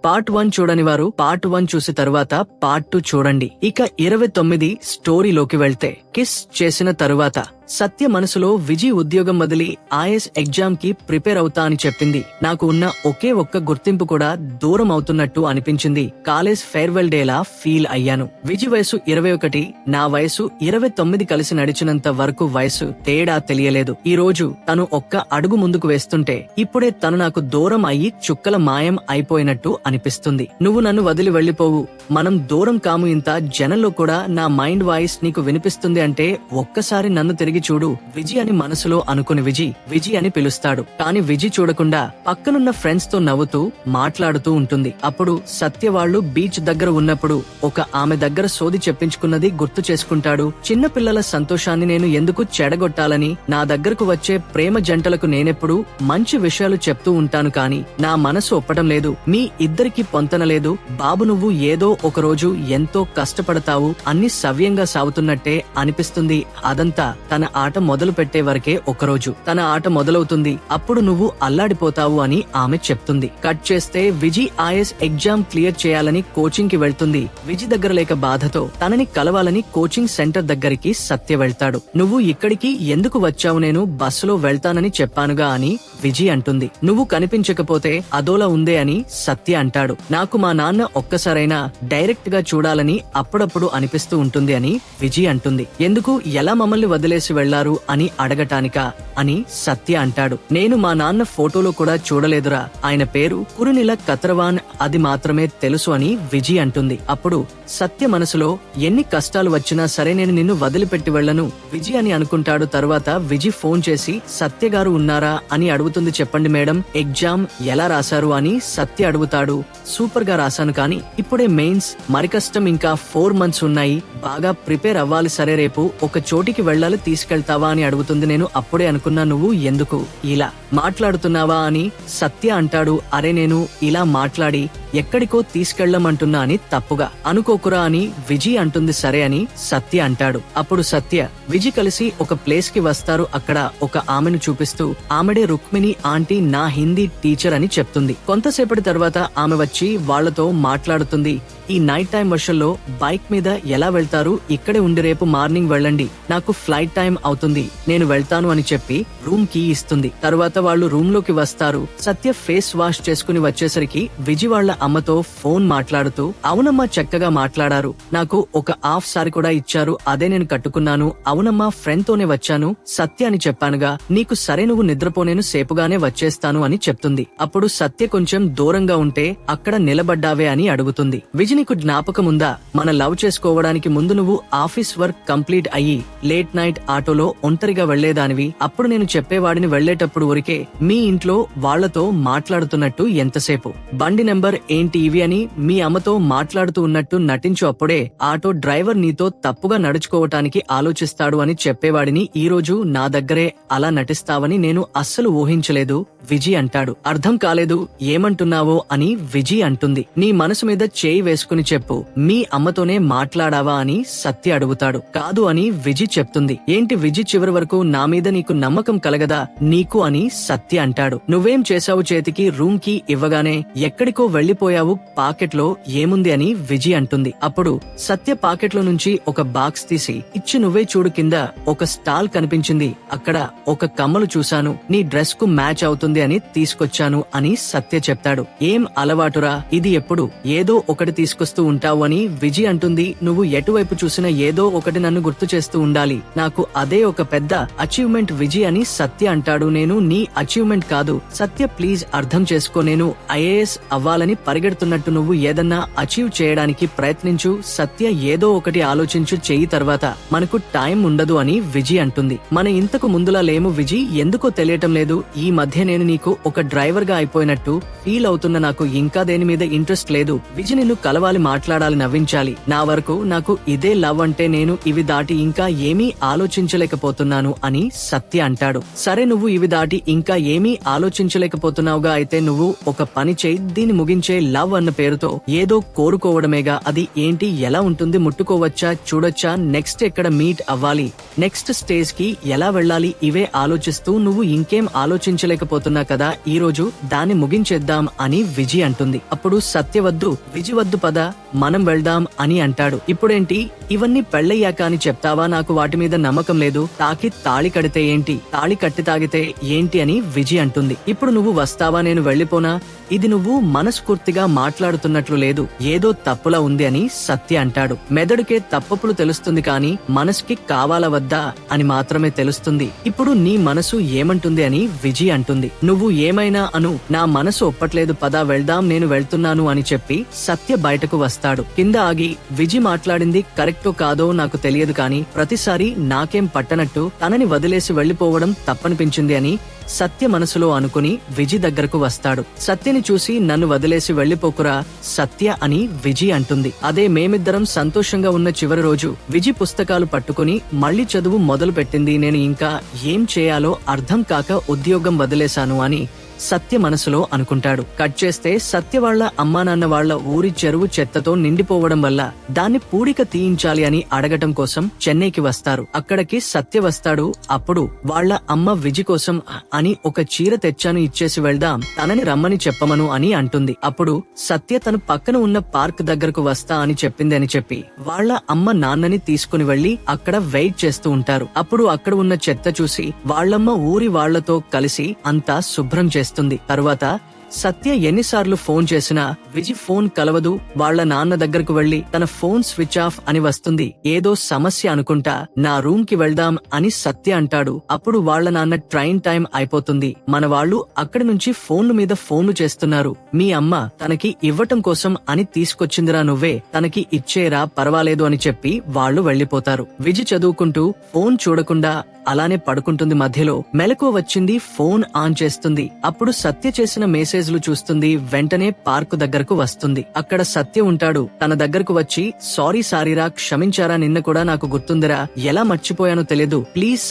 Part 1 చూడని వారు part 1 చూసి తరువాత పార్ట్ 2 చూడండి. ఇక 29 స్టోరీలోకి వెళ్తే, కిస్ చేసిన తరువాత సత్య మనసులో విజి ఉద్యోగం వదిలి ఐఏఎస్ ఎగ్జామ్ కి ప్రిపేర్ అవుతా అని చెప్పింది. నాకు ఉన్న ఒకే ఒక్క గుర్తింపు కూడా దూరం అవుతున్నట్టు అనిపించింది. కాలేజ్ ఫేర్వెల్ డేలా ఫీల్ అయ్యాను. విజి వయసు 21, నా వయసు 29 కలిసి నడిచినంత వరకు వయసు తేడా తెలియలేదు. ఈ రోజు తను ఒక్క అడుగు ముందుకు వేస్తుంటే ఇప్పుడే తను నాకు దూరం అయ్యి చుక్కల మాయం అయిపోయినట్టు అనిపిస్తుంది. నువ్వు నన్ను వదిలి వెళ్లిపోవు, మనం దూరం కాము, ఇంత జనంలో కూడా నా మైండ్ వాయిస్ నీకు వినిపిస్తుంది అంటే ఒక్కసారి నన్ను తిరిగి చూడు విజి అని మనసులో అనుకుని విజి అని పిలుస్తాడు. కాని విజి చూడకుండా పక్కనున్న ఫ్రెండ్స్ తో నవ్వుతూ మాట్లాడుతూ ఉంటుంది. అప్పుడు సత్య వాళ్ళు బీచ్ దగ్గర ఉన్నప్పుడు ఒక ఆమె దగ్గర సోది చెప్పించుకున్నది గుర్తు చేసుకుంటాడు. చిన్న పిల్లల సంతోషాన్ని నేను ఎందుకు చెడగొట్టాలని, నా దగ్గరకు వచ్చే ప్రేమ జంటలకు నేనెప్పుడు మంచి విషయాలు చెప్తూ ఉంటాను, కాని నా మనసు ఒప్పటం లేదు. మీ ఇద్దరికి పొంతనలేదు బాబు, నువ్వు ఏదో ఒక రోజు ఎంతో కష్టపడతావు, అన్ని సవ్యంగా సాగుతున్నట్టే అనిపిస్తుంది. అదంతా తన ఆట మొదలు పెట్టే వరకే ఒకరోజు తన ఆట మొదలవుతుంది, అప్పుడు నువ్వు అల్లాడిపోతావు అని ఆమె చెప్తుంది. కట్ చేస్తే విజి ఐఏఎస్ ఎగ్జామ్ క్లియర్ చేయాలని కోచింగ్ కి వెళ్తుంది. విజి దగ్గర లేక బాధతో తనని కలవాలని కోచింగ్ సెంటర్ దగ్గరికి సత్య వెళ్తాడు. నువ్వు ఇక్కడికి ఎందుకు వచ్చావు, నేను బస్సులో వెళ్తానని చెప్పానుగా అని విజి అంటుంది. నువ్వు కనిపించకపోతే అదోలా ఉందే అని సత్య అంటాడు. నాకు మా నాన్న ఒక్కసారైనా డైరెక్ట్ గా చూడాలని అప్పుడప్పుడు అనిపిస్తూ ఉంటుంది అని విజి అంటుంది. ఎందుకు, ఎలా మమ్మల్ని వదిలేసి వెళ్లారు అని అడగటానికా అని సత్య అంటాడు. నేను మా నాన్న ఫోటోలో కూడా చూడలేదురా, ఆయన పేరు కురునిల కత్రవాన్, అది మాత్రమే తెలుసు అని విజి అంటుంది. అప్పుడు సత్య మనసులో ఎన్ని కష్టాలు వచ్చినా సరే నేను నిన్ను వదిలిపెట్టి వెళ్లను విజి అని అనుకుంటాడు. తరువాత విజి ఫోన్ చేసి సత్య గారు ఉన్నారా అని అడుగుతుంది. చెప్పండి మేడం, ఎగ్జామ్ ఎలా రాశారు అని సత్య అడుగుతాడు. సూపర్ గా రాశాను, కానీ ఇప్పుడే మెయిన్స్, మరి కష్టం ఇంకా 4 months ఉన్నాయి, బాగా ప్రిపేర్ అవ్వాలి. సరే రేపు ఒక చోటికి వెళ్లాలి, తీసుకెళ్తావా అని అడుగుతుంది. నేను అప్పుడే అనుకున్నా నువ్వు ఎందుకు ఇలా మాట్లాడుతున్నావా అని సత్య అంటాడు. అరే నేను ఇలా మాట్లాడి ఎక్కడికో తీసుకెళ్లమంటున్నా అని తప్పుగా అనుకోకురా అని విజి అంటుంది. సరే అని సత్య అంటాడు. అప్పుడు సత్య విజి కలిసి ఒక ప్లేస్ కి వస్తారు. అక్కడ ఒక ఆమెను చూపిస్తూ ఆమెడే రుక్మిణి ఆంటీ, నా హిందీ టీచర్ అని చెప్తుంది. కొంతసేపటి తర్వాత ఆమె వచ్చి వాళ్లతో మాట్లాడుతుంది. ఈ నైట్ టైం వర్షంలో బైక్ మీద ఎలా వెళ్తారు, ఇక్కడే ఉండి రేపు మార్నింగ్ వెళ్ళండి, నాకు ఫ్లైట్ టైం అవుతుంది, నేను వెళ్తాను అని చెప్పి రూమ్ కీ ఇస్తుంది. తరువాత వాళ్ళు రూమ్ లోకి వస్తారు. సత్య ఫేస్ వాష్ చేసుకుని వచ్చేసరికి విజి వాళ్ల అమ్మతో ఫోన్ మాట్లాడుతూ, అవునమ్మా చక్కగా మాట్లాడారు, నాకు ఒక హాఫ్ సారీ కూడా ఇచ్చారు, అదే నేను కట్టుకున్నాను. అవునమ్మా ఫ్రెండ్ తోనే వచ్చాను, సత్య అని చెప్పానుగా, నీకు సరే నువ్వు నిద్రపో, నేను సేపుగానే వచ్చేస్తాను అని చెప్తుంది. అప్పుడు సత్య కొంచెం దూరంగా ఉంటే అక్కడ నిలబడ్డావే అని అడుగుతుంది. విజి నీకు జ్ఞాపకముందా, మన లవ్ చేసుకోవడానికి ముందు నువ్వు ఆఫీస్ వర్క్ కంప్లీట్ అయ్యి లేట్ నైట్ ఆటోలో ఒంటరిగా వెళ్లేదానివి, అప్పుడు నేను చెప్పేవాడిని వెళ్లేటప్పుడు ఊరికే మీ ఇంట్లో వాళ్లతో మాట్లాడుతున్నట్టు ఎంతసేపు, బండి నెంబర్ ఏంటి ఇవి అని మీ అమ్మతో మాట్లాడుతూ ఉన్నట్టు నటించు, అప్పుడే ఆటో డ్రైవర్ నీతో తప్పుగా నడుచుకోవటానికి ఆలోచిస్తాడు అని చెప్పేవాడిని, ఈ రోజు నా దగ్గరే అలా నటిస్తావని నేను అస్సలు ఊహించలేదు విజి అంటాడు. అర్థం కాలేదు, ఏమంటున్నావో అని విజి అంటుంది. నీ మనసు మీద చేయి వేసుకుని చెప్పు, మీ అమ్మతోనే మాట్లాడావా అని సత్య అడుగుతాడు. కాదు అని విజి చెప్తుంది. ఏంటి విజి, చివరి వరకు నా మీద నీకు నమ్మకం కలగదా నీకు అని సత్య అంటాడు. నువ్వేం చేశావు, చేతికి రూమ్ కి ఇవ్వగానే ఎక్కడికో వెళ్లిపోయావు, పాకెట్ లో ఏముంది అని విజి అంటుంది. అప్పుడు సత్య పాకెట్ లో నుంచి ఒక బాక్స్ తీసి ఇచ్చి, నువ్వే చూడు, కింద ఒక స్టాల్ కనిపించింది, అక్కడ ఒక కమ్మలు చూశాను, నీ డ్రెస్ కు మ్యాచ్ అవుతుంది అని తీసుకొచ్చాను అని సత్య చెప్తాడు. ఏం అలవాటురా ఇది, ఎప్పుడు ఏదో ఒకటి తీసుకొస్తూ ఉంటావు అని విజి అంటుంది. నువ్వు ఎటువైపు చూసినా ఏదో ఒకటి నన్ను గుర్తు చేస్తూ ఉండాలి, నాకు అదే ఒక పెద్ద అచీవ్మెంట్ విజి అని సత్య అంటాడు. నేను నీ అచీవ్మెంట్ కాదు సత్య, ప్లీజ్ అర్థం చేసుకో, నేను ఐఏఎస్ అవ్వాలని పరిగెడుతున్నట్టు నువ్వు ఏదన్నా అచీవ్ చేయడానికి ప్రయత్నించు సత్య, ఏదో ఒకటి ఆలోచించు, చెయ్యి, తర్వాత మనకు టైం ఉండదు అని విజి అంటుంది. మన ఇంతకు ముందులా లేము విజి, ఎందుకో తెలియటం లేదు, ఈ మధ్య నేను నీకు ఒక డ్రైవర్ గా అయిపోయినట్టు ఫీల్ అవుతున్న, నాకు ఇంకా దేని మీద ఇంట్రెస్ట్ లేదు విజి, నిన్ను కలవాలి, మాట్లాడాలి, నవ్వించాలి, నా వరకు నాకు ఇదే లవ్ అంటే నేను ఇవి దాటి ఇంకా ఏమీ ఆలోచించలేకపోతున్నాను అని సత్య అంటాడు. సరే నువ్వు ఇవి దాటి ఇంకా ఏమీ ఆలోచించలేకపోతున్నావుగా, అయితే నువ్వు ఒక పని చేయి, దీన్ని ముగించే, లవ్ అన్న పేరుతో ఏదో కోరుకోవడమేగా. అది ఏంటి, ఎలా ఉంటుంది, ముట్టుకోవచ్చా, చూడొచ్చా, నెక్స్ట్ ఎక్కడ మీట్ అవ్వాలి, నెక్స్ట్ స్టేజ్ కి ఎలా వెళ్ళాలి, ఇవే ఆలోచిస్తూ నువ్వు ఇంకేం ఆలోచించలేకపోతున్నా కదా, ఈ రోజు దాన్ని ముగించేద్దాం అని విజి అంటుంది. అప్పుడు సత్య వద్దు, విజి వద్దు, పద మనం వెళ్దాం అని అంటాడు. ఇప్పుడేంటి, ఇవన్నీ పెళ్ళయ్యాక అని చెప్తావా, నాకు వాటి మీద నమ్మకం లేదు, తాళి కడితే ఏంటి, తాళి కట్టి తాగితే ఏంటి అని విజి అంటుంది. ఇప్పుడు నువ్వు వస్తావా, నేను వెళ్లిపోనా, ఇది నువ్వు మనస్ఫూర్తిగా మాట్లాడుతున్నట్లు లేదు, ఏదో తప్పులా ఉంది అని సత్య అంటాడు. మెదడుకే తప్పులు తెలుస్తుంది కానీ మనసుకి కావాలా వద్దా అని మాత్రమే తెలుస్తుంది. ఇప్పుడు నీ మనసు ఏమంటుంది అని విజి అంటుంది. నువ్వు ఏమైనా అను, నా మనసు ఒప్పట్లేదు, పద వెళ్దాం, నేను వెళ్తున్నాను అని చెప్పి సత్య బయటకు వస్తాడు. కింద ఆగి, విజి మాట్లాడింది కరెక్టో కాదో నాకు తెలియదు కానీ ప్రతిసారి నాకేం పట్టనట్టు తనని వదిలేసి వెళ్లిపోవడం తప్పనిపించింది అని సత్య మనసులో అనుకుని విజి దగ్గరకు వస్తాడు. సత్యని చూసి, నన్ను వదిలేసి వెళ్లిపోకురా సత్య అని విజి అంటుంది. అదే మేమిద్దరం సంతోషంగా ఉన్న చివరి రోజు విజి పుస్తకాలు పట్టుకుని మళ్లీ చదువు మొదలు పెట్టింది. నేను ఇంకా ఏం చేయాలో అర్థం కాక ఉద్యోగం వదిలేశాను అని సత్య మనసులో అనుకుంటాడు. కట్ చేస్తే సత్య వాళ్ల అమ్మా నాన్న వాళ్ల ఊరి చెరువు చెత్తతో నిండిపోవడం వల్ల దాన్ని పూడిక తీయించాలి అని అడగటం కోసం చెన్నైకి వస్తారు. అక్కడికి సత్య వస్తాడు. అప్పుడు వాళ్ల అమ్మ విజి కోసం అని ఒక చీర తెచ్చాను, ఇచ్చేసి వెళ్దాం, తనని రమ్మని చెప్పమను అని అంటుంది. అప్పుడు సత్య తను పక్కన ఉన్న పార్క్ దగ్గరకు వస్తా అని చెప్పింది అని చెప్పి వాళ్ల అమ్మ నాన్నని తీసుకుని వెళ్లి అక్కడ వెయిట్ చేస్తూ ఉంటారు. అప్పుడు అక్కడ ఉన్న చెత్త చూసి వాళ్లమ్మ ఊరి వాళ్లతో కలిసి అంతా శుభ్రం చేస్తారు. తరువాత సత్య ఎన్నిసార్లు ఫోన్ చేసినా విజి ఫోన్ కలవదు. వాళ్ల నాన్న దగ్గరకు వెళ్లి తన ఫోన్ స్విచ్ ఆఫ్ అని వస్తుంది. ఏదో సమస్య అనుకుంటా, నా రూమ్ కి వెళ్దాం అని సత్య అంటాడు. అప్పుడు వాళ్ల నాన్న, ట్రైన్ టైం అయిపోతుంది, మన వాళ్ళు అక్కడి నుంచి ఫోన్ల మీద ఫోన్లు చేస్తున్నారు, మీ అమ్మ తనకి ఇవ్వటం కోసం అని తీసుకొచ్చిందిరా, నువ్వే తనకి ఇచ్చేరా, పర్వాలేదు అని చెప్పి వాళ్లు వెళ్లిపోతారు. విజి చదువుకుంటూ ఫోన్ చూడకుండా అలానే పడుకుంటుంది. మధ్యలో మెలకువ వచ్చింది, ఫోన్ ఆన్ చేస్తుంది. అప్పుడు సత్య చేసిన మెసేజ్లు చూస్తుంది. వెంటనే పార్కు దగ్గరకు వస్తుంది. అక్కడ సత్య ఉంటాడు. తన దగ్గరకు వచ్చి, సారీ సారీరా, క్షమించారా, నిన్న కూడా నాకు గుర్తుందిరా, ఎలా మర్చిపోయానో తెలియదు, ప్లీజ్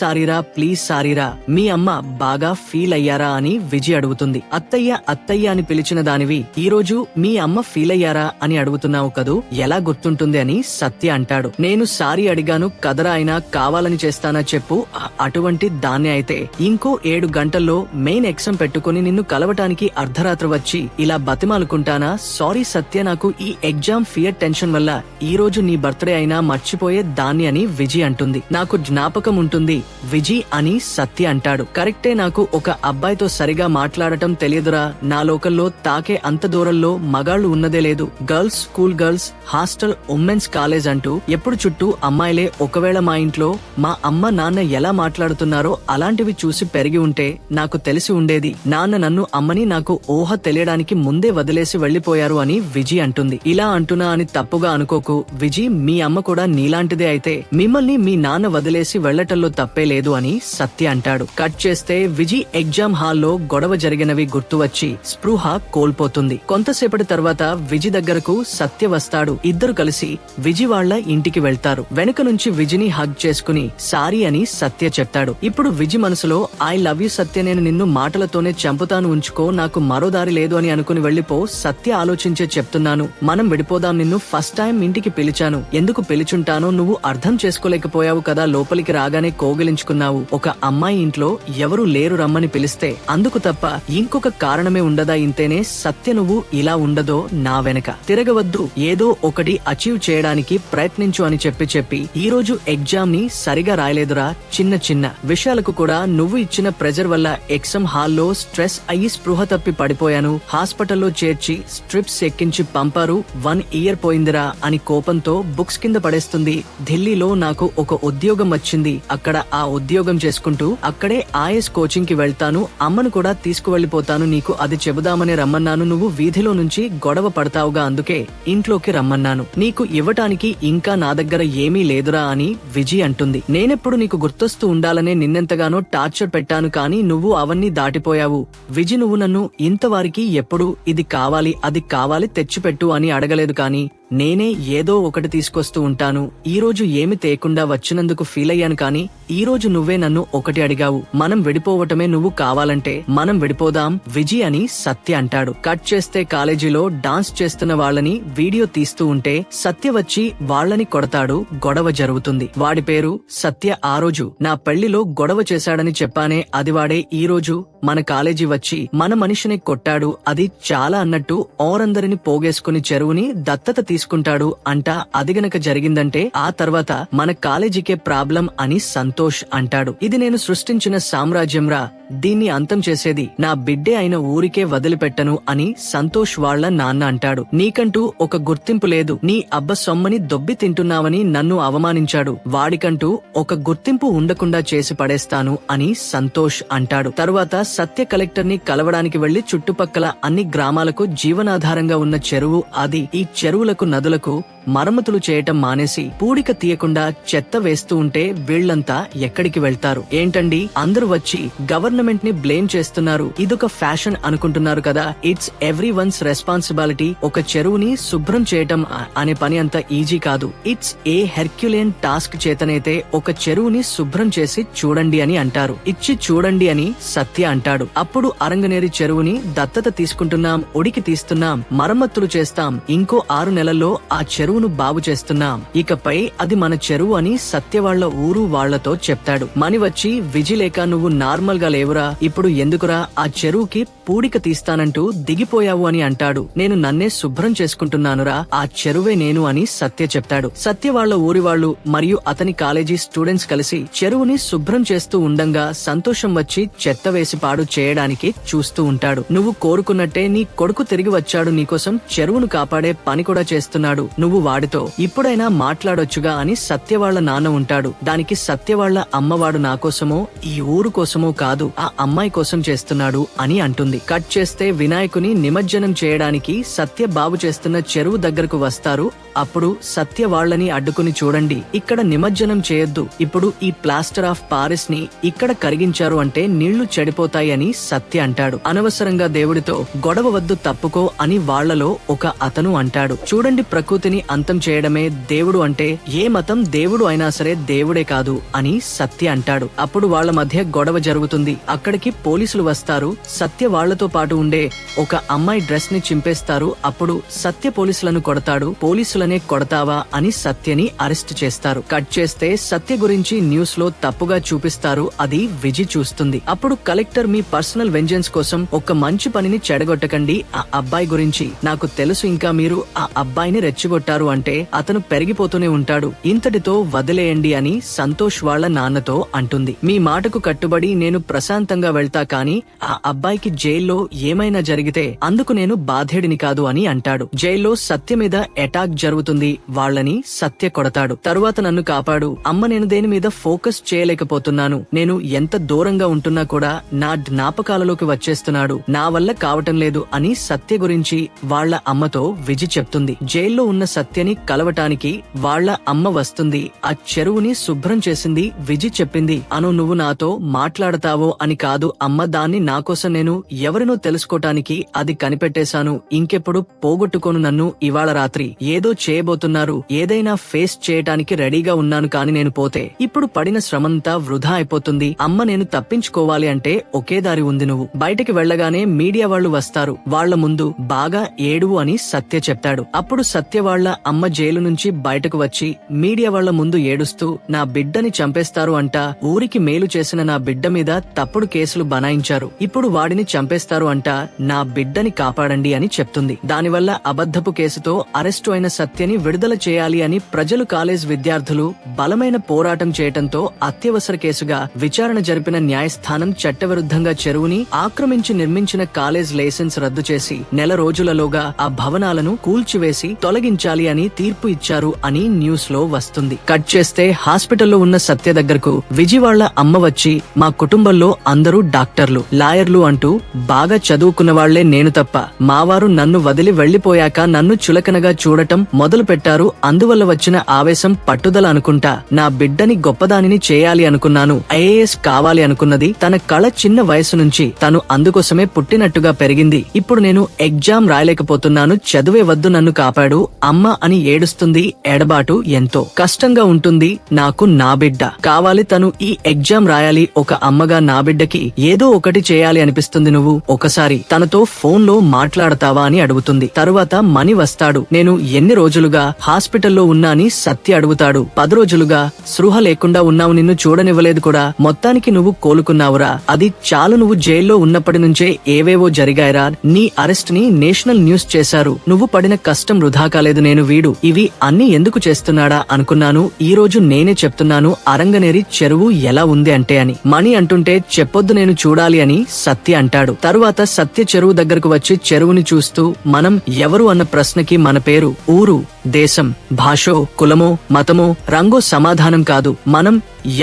సారీరా, మీ అమ్మ బాగా ఫీల్ అయ్యారా అని విజి అడుగుతుంది. అత్తయ్య అని పిలిచిన దానివి ఈ రోజు మీ అమ్మ ఫీల్ అయ్యారా అని అడుగుతున్నావు కదూ, ఎలా గుర్తుంటుంది అని సత్య అంటాడు. నేను సారీ అడిగాను కదరా, అయినా కావాలని చేస్తానా చెప్పు, అటువంటి దాన్ని అయితే ఇంకో 7 గంటల్లో మెయిన్ ఎగ్జామ్ పెట్టుకుని నిన్ను కలవటానికి అర్ధరాత్రి వచ్చి ఇలా బతిమాలుకుంటానా, సారీ సత్య, నాకు ఈ ఎగ్జామ్ ఫియర్ టెన్షన్ వల్ల ఈ రోజు నీ బర్త్డే అయినా మర్చిపోయే దాన్ని అని విజి అంటుంది. నాకు జ్ఞాపకం ఉంటుంది విజి అని సత్య అంటాడు. కరెక్టే, నాకు ఒక అబ్బాయితో సరిగా మాట్లాడటం తెలియదురా, నా లోకల్లో తాకే అంత దూరంలో మగాళ్లు ఉన్నదే లేదు, girls school, girls hostel, women's college అంటూ ఎప్పుడు చుట్టూ అమ్మాయిలే. ఒకవేళ మా ఇంట్లో మా అమ్మ నాన్న ఎలా మాట్లాడుతున్నారో అలాంటివి చూసి పెరిగి ఉంటే నాకు తెలిసి ఉండేది, నాన్న నన్ను అమ్మని నాకు ఊహ తెలియడానికి ముందే వదిలేసి వెళ్లిపోయారు అని విజి అంటుంది. ఇలా అంటున్నా అని తప్పుగా అనుకోకు విజి, మీ అమ్మ కూడా నీలాంటిదే అయితే మిమ్మల్ని మీ నాన్న వదిలేసి వెళ్లటంలో తప్పే లేదు అని సత్య అంటాడు. కట్ చేస్తే విజి ఎగ్జామ్ హాల్లో గొడవ జరిగినవి గుర్తు వచ్చి స్పృహ కోల్పోతుంది. కొంతసేపటి తర్వాత విజి దగ్గరకు సత్య వస్తాడు. ఇద్దరు కలిసి విజి వాళ్ల ఇంటికి వెళ్తారు. వెనుక నుంచి విజిని హగ్ చేసుకుని సారీ అని సత్య చెప్తాడు. ఇప్పుడు విజి మనసులో, ఐ లవ్ యూ సత్య, నేను నిన్ను మాటలతోనే చంపుతాను, ఉంచుకో, నాకు మరో దారి లేదు అని అనుకుని వెళ్లిపో. సత్య ఆలోచించే చెప్తున్నాను, మనం విడిపోదాం, నిన్ను ఫస్ట్ టైం ఇంటికి పిలిచాను, ఎందుకు పిలిచుంటానో నువ్వు అర్థం చేసుకోలేకపోయావు కదా, లోపలికి రాగానే కోగిలించుకున్నావు, ఒక అమ్మాయి ఇంట్లో ఎవరు లేరు రమ్మని పిలిస్తే అందుకు తప్ప ఇంకొక కారణమే ఉండదా, ఇంతేనే సత్య, నువ్వు ఇలా ఉండదో నా వెనక తిరగవద్దు, ఏదో ఒకటి అచీవ్ చేయడానికి ప్రయత్నించు అని చెప్పి ఈ రోజు ఎగ్జామ్ ని సరిగా రాయలేదురా, చిన్న విషయాలకు కూడా నువ్వు ఇచ్చిన ప్రెజర్ వల్ల ఎగ్జామ్ హాల్లో స్ట్రెస్ అయ్యి స్పృహ తప్పి పడిపోయాను, హాస్పిటల్లో చేర్చి స్ట్రిప్స్ ఎక్కించి పంపారు, 1 ఇయర్ పోయిందిరా అని కోపంతో బుక్స్ కింద పడేస్తుంది. ఢిల్లీలో నాకు ఒక ఉద్యోగం వచ్చింది, అక్కడ ఆ ఉద్యోగం చేసుకుంటూ అక్కడే ఐఏఎస్ కోచింగ్ కి వెళ్తాను, అమ్మను కూడా తీసుకువెళ్లిపోతాను, నీకు అది చెబుదామనే రమ్మన్నాను, నువ్వు వీధిలో నుంచి గొడవ పడతావుగా, అందుకే ఇంట్లోకి రమ్మన్నాను, నీకు ఇవ్వటానికి ఇంకా నా దగ్గర ఏమీ లేదురా అని విజి అంటుంది. నేనెప్పుడు నీకు గుర్తొస్తూ ఉండాలనే నిన్నెంతగానో టార్చర్ పెట్టాను, కానీ నువ్వు అవన్నీ దాటిపోయావు విజి, నువ్వు నన్ను ఇంతవారికి ఎప్పుడు ఇది కావాలి అది కావాలి తెచ్చిపెట్టు అని అడగలేదు, కానీ నేనే ఏదో ఒకటి తీసుకొస్తూ ఉంటాను. ఈ రోజు ఏమి తేకుండా వచ్చినందుకు ఫీల్ అయ్యాను, కానీ ఈ రోజు నువ్వే నన్ను ఒకటి అడిగావు. మనం విడిపోవటమే నువ్వు కావాలంటే మనం విడిపోదాం విజి అని సత్య అంటాడు. కట్ చేస్తే కాలేజీలో డాన్స్ చేస్తున్న వాళ్ళని వీడియో తీస్తూ ఉంటే సత్య వచ్చి వాళ్ళని కొడతాడు. గొడవ జరుగుతుంది. వాడి పేరు సత్య. ఆ రోజు నా పెళ్లిలో గొడవ చేశాడని చెప్పానే, అది వాడే. ఈ రోజు మన కాలేజీ వచ్చి మన మనిషిని కొట్టాడు. అది చాలా అన్నట్టు ఓరందరిని పోగేసుకుని చెరువుని దత్తత తీసుకుంటాడు అంట. అది గనక జరిగిందంటే ఆ తర్వాత మన కాలేజీకే ప్రాబ్లం అని సంతోష్ అంటాడు. ఇది నేను సృష్టించిన సామ్రాజ్యంరా, దీన్ని అంతం చేసేది నా బిడ్డే అయిన ఊరికే వదిలిపెట్టను అని సంతోష్ వాళ్ల నాన్న అంటాడు. నీకంటూ ఒక గుర్తింపు లేదు, నీ అబ్బ సొమ్మని దొబ్బి తింటున్నావని నన్ను అవమానించాడు. వాడికంటూ ఒక గుర్తింపు ఉండకుండా చేసి పడేస్తాను అని సంతోష్ అంటాడు. తరువాత సత్య కలెక్టర్ ని కలవడానికి వెళ్లి చుట్టుపక్కల అన్ని గ్రామాలకు జీవనాధారంగా ఉన్న చెరువు అది. ఈ చెరువులకు నదులకు మరమ్మతులు చేయటం మానేసి పూడిక తీయకుండా చెత్త వేస్తూ ఉంటే వీళ్లంతా ఎక్కడికి వెళ్తారు? ఏంటండి అందరూ వచ్చి గవర్నమెంట్ ని బ్లేమ్ చేస్తున్నారు, ఇదొక ఫ్యాషన్ అనుకుంటున్నారు కదా? It's everyone's responsibility. ఒక చెరువుని శుభ్రం చేయటం అనే పని అంత ఈజీ కాదు. It's a herculean task. చేతనైతే ఒక చెరువుని శుభ్రం చేసి చూడండి అని అంటారు. ఇచ్చి చూడండి అని సత్య అంటాడు. అప్పుడు అరంగనేరి చెరువుని దత్తత తీసుకుంటున్నాం, ఉడికి తీస్తున్నాం, మరమ్మతులు చేస్తాం, ఇంకో 6 నెలల్లో ఆ చెరువును బాగు చేస్తున్నాం, ఇకపై అది మన చెరువు అని సత్య వాళ్ల ఊరు వాళ్లతో చెప్తాడు. మని వచ్చి విజిలేక నువ్వు నార్మల్ గా లేవురా, ఇప్పుడు ఎందుకురా ఆ చెరువుకి పూడిక తీస్తానంటూ దిగిపోయావు అని అంటాడు. నేను నన్నే శుభ్రం చేసుకుంటున్నానురా, ఆ చెరువే నేను అని సత్య చెప్తాడు. సత్య వాళ్ల ఊరి వాళ్లు మరియు అతని కాలేజీ స్టూడెంట్స్ కలిసి చెరువుని శుభ్రం చేస్తూ ఉండంగా సంతోషం వచ్చి చెత్త వేసి పాడు చేయడానికి చూస్తూ ఉంటాడు. నువ్వు కోరుకున్నట్టే నీ కొడుకు తిరిగి వచ్చాడు, నీకోసం చెరువును కాపాడే పని కూడా చేస్తున్నాడు, నువ్వు వాడితో ఇప్పుడైనా మాట్లాడొచ్చుగా అని సత్య వాళ్ల నాన్న ఉంటాడు. దానికి సత్య వాళ్ల అమ్మవాడు నా కోసమో ఈ ఊరు కోసమో కాదు, ఆ అమ్మాయి కోసం చేస్తున్నాడు అని అంటుంది. కట్ చేస్తే వినాయకుని నిమజ్జనం చేయడానికి సత్య బాగు చేస్తున్న చెరువు దగ్గరకు వస్తారు. అప్పుడు సత్య వాళ్లని అడ్డుకుని చూడండి, ఇక్కడ నిమజ్జనం చేయొద్దు, ఇప్పుడు ఈ ప్లాస్టర్ ఆఫ్ పారిస్ ని ఇక్కడ కరిగించారు అంటే నీళ్లు చెడిపోతాయి అని సత్య అంటాడు. అనవసరంగా దేవుడితో గొడవ వద్దు, తప్పుకో అని వాళ్లలో ఒక అతను అంటాడు. చూడండి, ప్రకృతిని అంతం చేయడమే దేవుడు అంటే ఏ మతం దేవుడు అయినా సరే దేవుడే కాదు అని సత్య అంటాడు. అప్పుడు వాళ్ల మధ్య గొడవ జరుగుతుంది. అక్కడికి పోలీసులు వస్తారు. సత్య వాళ్లతో పాటు ఉండే ఒక అమ్మాయి డ్రెస్ ని చింపేస్తారు. అప్పుడు సత్య పోలీసులను కొడతాడు. పోలీసులనే కొడతావా అని సత్యని అరెస్ట్ చేస్తారు. కట్ చేస్తే సత్య గురించి న్యూస్ లో తప్పుగా చూపిస్తారు. అది విజి చూస్తుంది. అప్పుడు కలెక్టర్, మీ పర్సనల్ వెంజెన్స్ కోసం ఒక మంచి పనిని చెడగొట్టకండి, ఆ అబ్బాయి గురించి నాకు తెలుసు, ఇంకా మీరు ఆ అబ్బాయిని రెచ్చగొట్టారు అంటే అతను పెరిగిపోతూనే ఉంటాడు, ఇంతటితో వదిలేయండి అని సంతోష్ వాళ్ల నాన్నతో అంటుంది. మీ మాటకు కట్టుబడి నేను ప్రశాంతంగా వెళ్తా, కానీ ఆ అబ్బాయికి జైల్లో ఏమైనా జరిగితే అందుకు నేను బాధ్యుడిని కాదు అని అంటాడు. జైల్లో సత్య మీద అటాక్ జరుగుతుంది. వాళ్ళని సత్య కొడతాడు. తరువాత నన్ను కాపాడు అమ్మ, నేను దేని మీద ఫోకస్ చేయలేకపోతున్నాను, నేను ఎంత దూరంగా ఉంటున్నా కూడా నా జ్ఞాపకాలలోకి వచ్చేస్తున్నాడు, నా వల్ల కావటం లేదు అని సత్య గురించి వాళ్ల అమ్మతో విజి చెప్తుంది. జైల్లో ఉన్న సత్యని కలవటానికి వాళ్ల అమ్మ వస్తుంది. ఆ చెరువుని శుభ్రం చేసింది విజి చెప్పింది. అను, నువ్వు నాతో మాట్లాడతావో అని కాదు అమ్మ, దాన్ని నాకోసం నేను ఎవరినో తెలుసుకోటానికి అది కనిపెట్టేశాను, ఇంకెప్పుడు పోగొట్టుకోను నన్ను. ఇవాళ రాత్రి ఏదో చేయబోతున్నారు, ఏదైనా ఫేస్ చేయటానికి రెడీగా ఉన్నాను, కాని నేను పోతే ఇప్పుడు పడిన శ్రమంతా వృధా అయిపోతుంది అమ్మ, నేను తప్పించుకోవాలి అంటే ఒకే దారి ఉంది, నువ్వు బయటికి వెళ్లగానే మీడియా వాళ్లు వస్తారు, వాళ్ల ముందు బాగా ఏడువు అని సత్య చెప్తాడు. అప్పుడు సత్య వాళ్ల అమ్మ జైలు నుంచి బయటకు వచ్చి మీడియా వాళ్ల ముందు ఏడుస్తూ, నా బిడ్డని చంపేస్తారు అంట, ఊరికి మేలు చేసిన నా బిడ్డ మీద తప్పుడు కేసులు బనాయించారు, ఇప్పుడు వాడిని చంపేస్తారు అంట, నా బిడ్డని కాపాడండి అని చెప్తుంది. దానివల్ల అబద్ధపు కేసుతో అరెస్టు అయిన సత్యని విడుదల చేయాలి అని ప్రజలు, కాలేజ్ విద్యార్థులు బలమైన పోరాటం చేయటంతో అత్యవసర కేసుగా విచారణ జరిపిన న్యాయస్థానం చట్టవిరుద్ధంగా చెరువుని ఆక్రమించి నిర్మించిన కాలేజ్ లైసెన్స్ రద్దు చేసి నెల రోజులలోగా ఆ భవనాలను కూల్చివేసి తొలగించాలి అని తీర్పు ఇచ్చారు అని న్యూస్ లో వస్తుంది. కట్ చేస్తే హాస్పిటల్లో ఉన్న సత్య దగ్గరకు విజి వాళ్ల అమ్మ వచ్చి, మా కుటుంబంలో అందరూ డాక్టర్లు, లాయర్లు అంటూ బాగా చదువుకున్న వాళ్లే నేను తప్ప, మావారు నన్ను వదిలి వెళ్లిపోయాక నన్ను చులకనగా చూడటం మొదలు పెట్టారు. అందువల్ల వచ్చిన ఆవేశం, పట్టుదల అనుకుంటా. నా బిడ్డని గొప్పదానిని చేయాలి అనుకున్నాను. ఐఏఎస్ కావాలి అనుకున్నది తన కళ. చిన్న వయసు నుంచి తను అందుకోసమే పుట్టినట్టుగా పెరిగింది. ఇప్పుడు నేను ఎగ్జామ్ రాయలేకపోతున్నాను. చదువే వద్దు, నన్ను కాపాడు అమ్మ అని ఏడుస్తుంది. ఎడబాటు ఎంతో కష్టంగా ఉంటుంది. నాకు నా బిడ్డ కావాలి, తను ఈ ఎగ్జామ్ రాయాలి. ఒక అమ్మగా నా బిడ్డకి ఏదో ఒకటి చేయాలి అనిపిస్తుంది. నువ్వు ఒకసారి తనతో ఫోన్ లో మాట్లాడతావా అని అడుగుతుంది. తరువాత మణి వస్తాడు. నేను ఎన్ని రోజులుగా హాస్పిటల్లో ఉన్నా అని సత్య అడుగుతాడు. 10 రోజులుగా స్పృహ లేకుండా ఉన్నావు, నిన్ను చూడనివ్వలేదు కూడా. మొత్తానికి నువ్వు కోలుకున్నావురా, అది చాలు. నువ్వు జైల్లో ఉన్నప్పటి నుంచే ఏవేవో జరిగాయరా. నీ అరెస్ట్ ని నేషనల్ న్యూస్ చేశారు. నువ్వు పడిన కష్టం వృధా కాలేదు. నేను వీడు ఇవి అన్ని ఎందుకు చేస్తున్నాడా అనుకున్నాను. ఈ రోజు నేనే చెప్తున్నాను అరంగనేరి చెరువు ఎలా ఉంది అంటే అని. మణి అంటుంటే చెప్పొద్దు, నేను చూడాలి అని సత్య అంటాడు. తరువాత సత్య చెరువు దగ్గరకు వచ్చి చెరువుని చూస్తూ, మనం ఎవరు అన్న ప్రశ్నకి మన పేరు, ఊరు, దేశం, భాషో, కులమో, మతమో, రంగో సమాధానం కాదు. మనం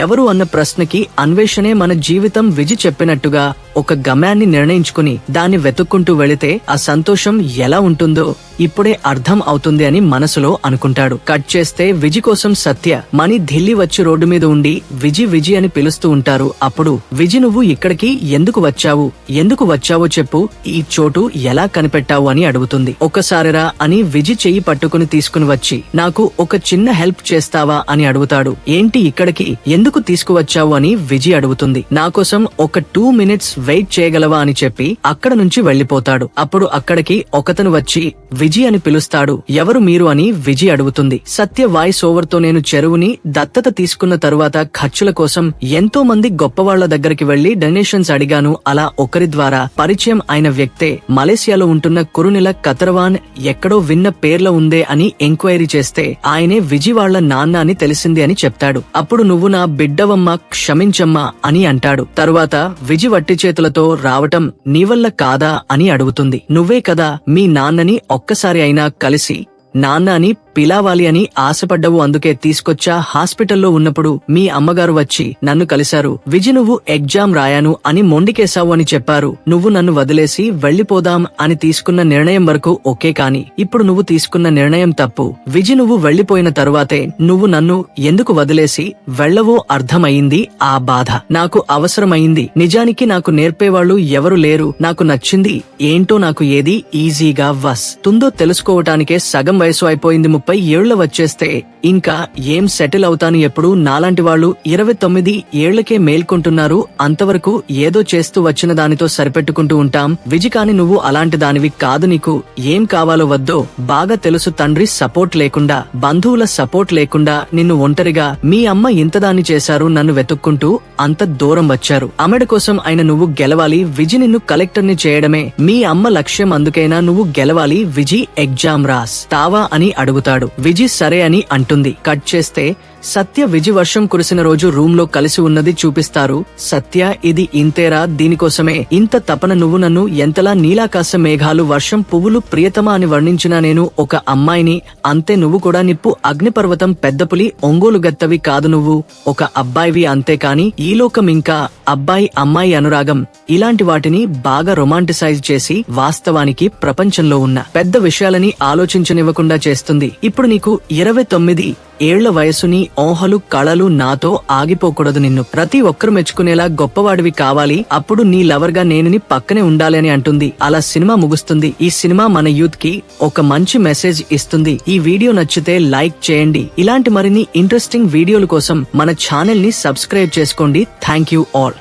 ఎవరు అన్న ప్రశ్నకి అన్వేషణే మన జీవితం. విజి చెప్పినట్టుగా ఒక గమ్యాన్ని నిర్ణయించుకుని దాన్ని వెతుక్కుంటూ వెళితే ఆ సంతోషం ఎలా ఉంటుందో ఇప్పుడే అర్థం అవుతుంది అని మనసులో అనుకుంటాడు. కట్ చేస్తే విజి కోసం సత్య, మణి ఢిల్లీ వచ్చి రోడ్డు మీద ఉండి విజి విజి అని పిలుస్తూ ఉంటారు. అప్పుడు విజి, నువ్వు ఇక్కడికి ఎందుకు వచ్చావో చెప్పు, ఈ చోటు ఎలా కనిపెట్టావు అని అడుగుతుంది. ఒక్కసారిరా అని విజి చెయ్యి పట్టుకుని తీసుకుని వచ్చి, నాకు ఒక చిన్న హెల్ప్ చేస్తావా అని అడుగుతాడు. ఏంటి, ఇక్కడికి ఎందుకు తీసుకువచ్చావు అని విజి అడుగుతుంది. నా కోసం ఒక 2 మినిట్స్ వెయిట్ చేయగలవా అని చెప్పి అక్కడ నుంచి వెళ్లిపోతాడు. అప్పుడు అక్కడికి ఒకతను వచ్చి విజి అని పిలుస్తాడు. ఎవరు మీరు అని విజి అడుగుతుంది. సత్య వాయిస్ ఓవర్ తో, నేను చెరువుని దత్తత తీసుకున్న తరువాత ఖర్చుల కోసం ఎంతో మంది గొప్పవాళ్ల దగ్గరికి వెళ్లి డొనేషన్స్ అడిగాను. అలా ఒకరి ద్వారా పరిచయం అయిన వ్యక్తే మలేసియాలో ఉంటున్న కురునిల కతరవాన్. ఎక్కడో విన్న పేర్ల ఉందే అని ఎంక్వైరీ చేస్తే ఆయనే విజి వాళ్ల నాన్న అని తెలిసింది అని చెప్తాడు. అప్పుడు నువ్వు నా బిడ్డవమ్మ, క్షమించమ్మా అని అంటాడు. తరువాత విజి వట్టి చేతులతో, రావటం నీ వల్ల కాదా అని అడుగుతుంది. నువ్వే కదా మీ నాన్నని ఒక్కసారి అయినా కలిసి నాన్న అని పిలావాలి అని ఆశపడ్డవు, అందుకే తీసుకొచ్చా. హాస్పిటల్లో ఉన్నప్పుడు మీ అమ్మగారు వచ్చి నన్ను కలిశారు. విజి, నువ్వు ఎగ్జామ్ రాయాను అని మొండికేశావు అని చెప్పారు. నువ్వు నన్ను వదిలేసి వెళ్లిపోదాం అని తీసుకున్న నిర్ణయం వరకు ఓకే, కాని ఇప్పుడు నువ్వు తీసుకున్న నిర్ణయం తప్పు. విజి, నువ్వు వెళ్లిపోయిన తరువాతే నువ్వు నన్ను ఎందుకు వదిలేసి వెళ్లవో అర్థమయ్యింది. ఆ బాధ నాకు అవసరమైంది. నిజానికి నాకు నేర్పేవాళ్లు ఎవరు లేరు. నాకు నచ్చింది ఏంటో, నాకు ఏది ఈజీగా వస్తుందో తెలుసుకోవటానికే సగం వయసు అయిపోయింది. 30 ఏళ్లు వచ్చేస్తే ఇంకా ఏం సెటిల్ అవుతాను. ఎప్పుడు నాలాంటి వాళ్ళు 29 ఏళ్లకే మేల్కొంటున్నారు. అంతవరకు ఏదో చేస్తూ వచ్చిన దానితో సరిపెట్టుకుంటూ ఉంటాం. విజి, కాని నువ్వు అలాంటి దానివి కాదు. నీకు ఏం కావాలో వద్దో బాగా తెలుసు. తండ్రి సపోర్ట్ లేకుండా, బంధువుల సపోర్ట్ లేకుండా నిన్ను ఒంటరిగా మీ అమ్మ ఇంతదాన్ని చేశారు. నన్ను వెతుక్కుంటూ అంత దూరం వచ్చారు. ఆమెడ కోసం అయిన నువ్వు గెలవాలి. విజి, నిన్ను కలెక్టర్ని చేయడమే మీ అమ్మ లక్ష్యం. అందుకైనా నువ్వు గెలవాలి. విజి, ఎగ్జామ్ రాస్తావా అని అడుగుతాడు. విజి సరే అని అంటుంది. కట్ చేస్తే సత్య విజి వర్షం కురిసిన రోజు రూమ్ లో కలిసి ఉన్నది చూపిస్తారు. సత్య, ఇది ఇంతేరా, దీనికోసమే ఇంత తపన. నువ్వు నన్ను ఎంతలా నీలాకాశ మేఘాలు, వర్షం, పువ్వులు, ప్రియతమా అని వర్ణించినా నేను ఒక అమ్మాయిని అంతే. నువ్వు కూడా నిప్పు, అగ్నిపర్వతం, పెద్దపులి, ఒంగోలు గత్తవి కాదు. నువ్వు ఒక అబ్బాయివి అంతే. కాని ఈ లోకం ఇంకా అబ్బాయి అమ్మాయి అనురాగం ఇలాంటి వాటిని బాగా రొమాంటిసైజ్ చేసి వాస్తవానికి ప్రపంచంలో ఉన్న పెద్ద విషయాలని ఆలోచించనివ్వకుండా చేస్తుంది. ఇప్పుడు నీకు 29 ఏళ్ల వయసుని ఊహలు, కళలు నాతో ఆగిపోకూడదు. నిన్ను ప్రతి ఒక్కరు మెచ్చుకునేలా గొప్పవాడివి కావాలి. అప్పుడు నీ లవర్ గా నేను నీ పక్కనే ఉండాలి అని అంటుంది. అలా సినిమా ముగుస్తుంది. ఈ సినిమా మన యూత్ కి ఒక మంచి మెసేజ్ ఇస్తుంది. ఈ వీడియో నచ్చితే లైక్ చేయండి. ఇలాంటి మరిన్ని ఇంట్రెస్టింగ్ వీడియోల కోసం మన ఛానల్ ని సబ్స్క్రైబ్ చేసుకోండి. Thank you all.